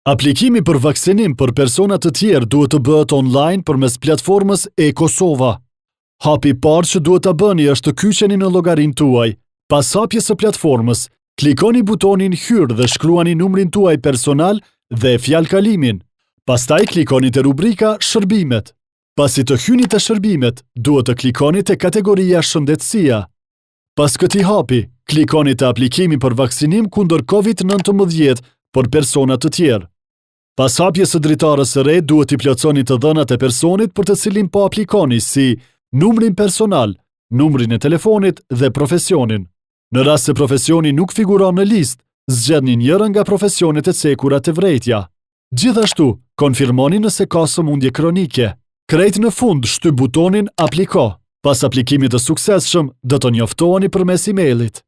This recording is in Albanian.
Aplikimi për vaksinim për persona të tjerë duhet të bëhet online përmes platformës e-Kosova. Hapi i parë që duhet ta bëni është të kyqeni në llogarinë tuaj. Pas hapjes së platformës, klikoni butonin Hyr dhe shkruani numrin tuaj personal dhe fjalëkalimin. Pastaj klikoni te rubrika Shërbimet. Pasi të hyni te shërbimet, duhet të klikoni te kategoria Shëndetësia. Pas këtij hapi, klikoni te aplikimi për vaksinim kundër COVID-19 për persona të tjerë. Pas hapjes së dritarës së re, duhet i plotësoni të dhënat e personit për të cilin po aplikoni, si numrin personal, numrin e telefonit dhe profesionin. Në rast se profesioni nuk figuron në listë, zgjedhni njërin nga profesionet e cekura të vërejtja. Gjithashtu, konfirmoni nëse ka sëmundje kronike. Krejt në fund shtyp butonin Apliko. Pas aplikimit të suksesshëm, do të njoftoheni përmes emailit.